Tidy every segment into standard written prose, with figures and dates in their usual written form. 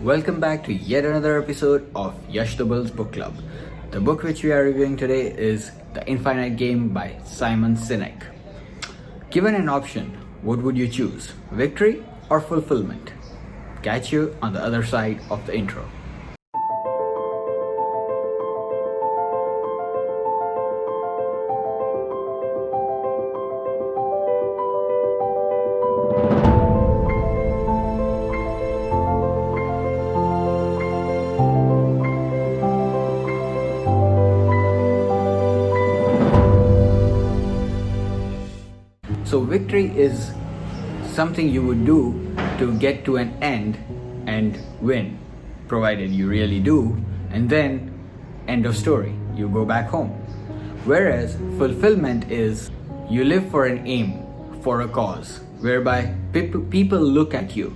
Welcome back to yet another episode of Yash Dubal's Book Club. The book which we are reviewing today is The Infinite Game by Simon Sinek. Given an option, what would you choose? Victory or fulfillment? Catch you on the other side of the intro. So victory is something you would do to get to an end and win, provided you really do, and then end of story, you go back home. Whereas fulfillment is you live for an aim, for a cause, whereby people look at you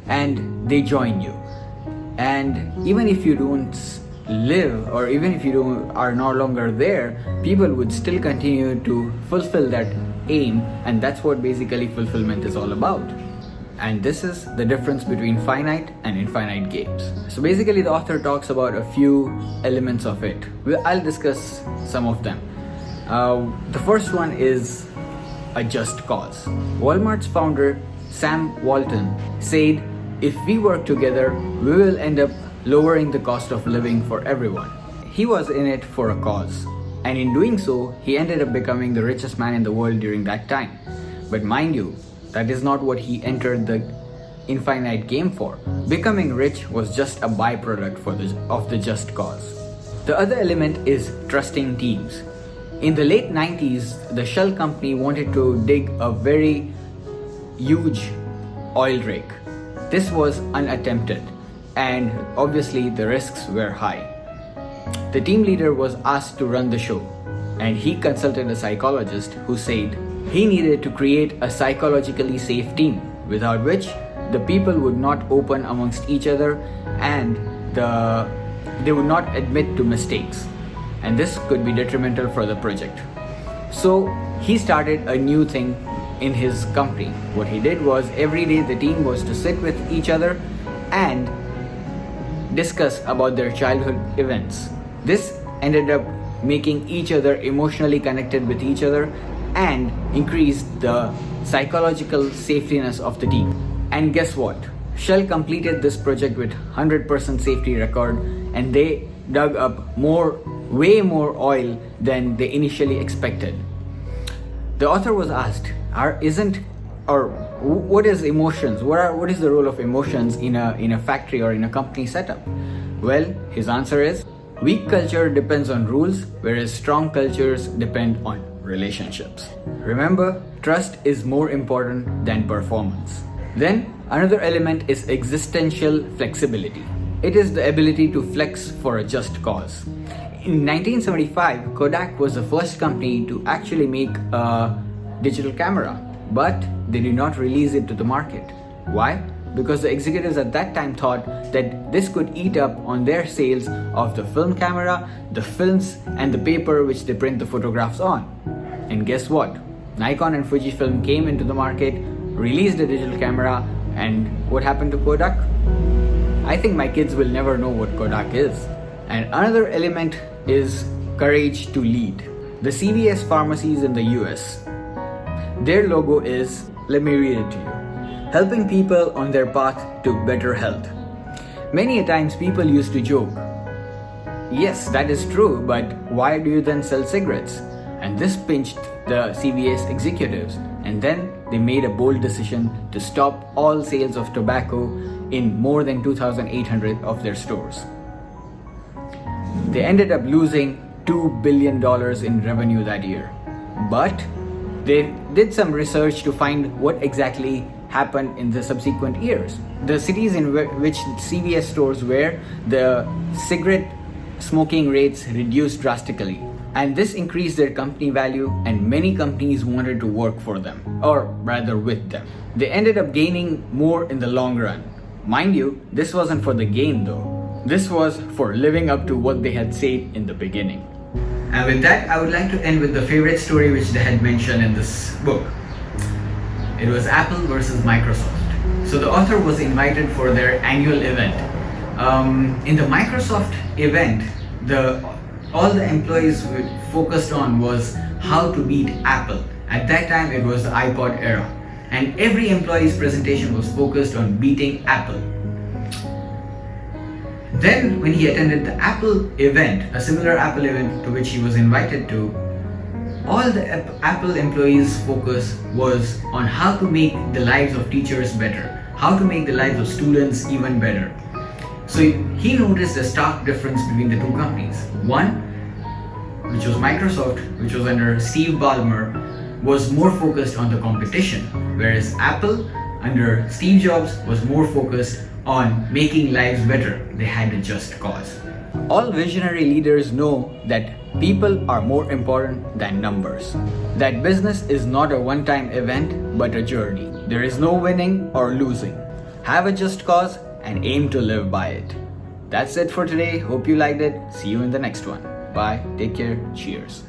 and they join you. And even if you don't live, or even if you are no longer there, people would still continue to fulfill that aim, and that's what basically fulfillment is all about. And this is the difference between finite and infinite games. So basically the author talks about a few elements of it. I'll discuss some of them. The first one is a just cause. Walmart's founder Sam Walton said, "If we work together, we will end up lowering the cost of living for everyone." He was in it for a cause, and in doing so, he ended up becoming the richest man in the world during that time. But mind you, that is not what he entered the infinite game for. Becoming rich was just a byproduct of the just cause. The other element is trusting teams. In the late 90s, the Shell company wanted to dig a very huge oil rig. This was unattempted, and obviously the risks were high. The team leader was asked to run the show, and he consulted a psychologist who said he needed to create a psychologically safe team, without which the people would not open amongst each other and they would not admit to mistakes, and this could be detrimental for the project. So he started a new thing in his company. What he did was every day the team was to sit with each other and discuss about their childhood events. This ended up making each other emotionally connected with each other and increased the psychological safetiness of the team. And guess what? Shell completed this project with 100% safety record, and they dug up way more oil than they initially expected. The author was asked, what is emotions? What is the role of emotions in a factory or in a company setup? Well, his answer is, weak culture depends on rules, whereas strong cultures depend on relationships. Remember, trust is more important than performance. Then, another element is existential flexibility. It is the ability to flex for a just cause. In 1975, Kodak was the first company to actually make a digital camera, but they did not release it to the market. Why? Because the executives at that time thought that this could eat up on their sales of the film camera, the films, and the paper which they print the photographs on. And guess what? Nikon and Fujifilm came into the market, released a digital camera, and what happened to Kodak? I think my kids will never know what Kodak is. And another element is courage to lead. The CVS pharmacies in the US, their logo is, let me read it to you, helping people on their path to better health. Many a times people used to joke, yes, that is true, but why do you then sell cigarettes? And this pinched the CVS executives, and then they made a bold decision to stop all sales of tobacco in more than 2,800 of their stores. They ended up losing $2 billion in revenue that year. But they did some research to find what exactly happened in the subsequent years. The cities in which CVS stores were, the cigarette smoking rates reduced drastically, and this increased their company value, and many companies wanted to work for them, or rather with them. They ended up gaining more in the long run. Mind you, this wasn't for the gain though. This was for living up to what they had said in the beginning. And with that, I would like to end with the favorite story which they had mentioned in this book. It was Apple versus Microsoft. So the author was invited for their annual event, In the Microsoft event, all the employees were focused on was how to beat Apple. At that time, it was the iPod era, and every employee's presentation was focused on beating Apple. Then, when he attended the Apple event, a similar Apple event to which he was invited to, all the Apple employees' focus was on how to make the lives of teachers better, how to make the lives of students even better. So he noticed a stark difference between the two companies. One, which was Microsoft, which was under Steve Ballmer, was more focused on the competition, whereas Apple, under Steve Jobs, was more focused on making lives better. They had a just cause. All visionary leaders know that people are more important than numbers. That business is not a one-time event, but a journey. There is no winning or losing. Have a just cause and aim to live by it. That's it for today. Hope you liked it. See you in the next one. Bye. Take care. Cheers.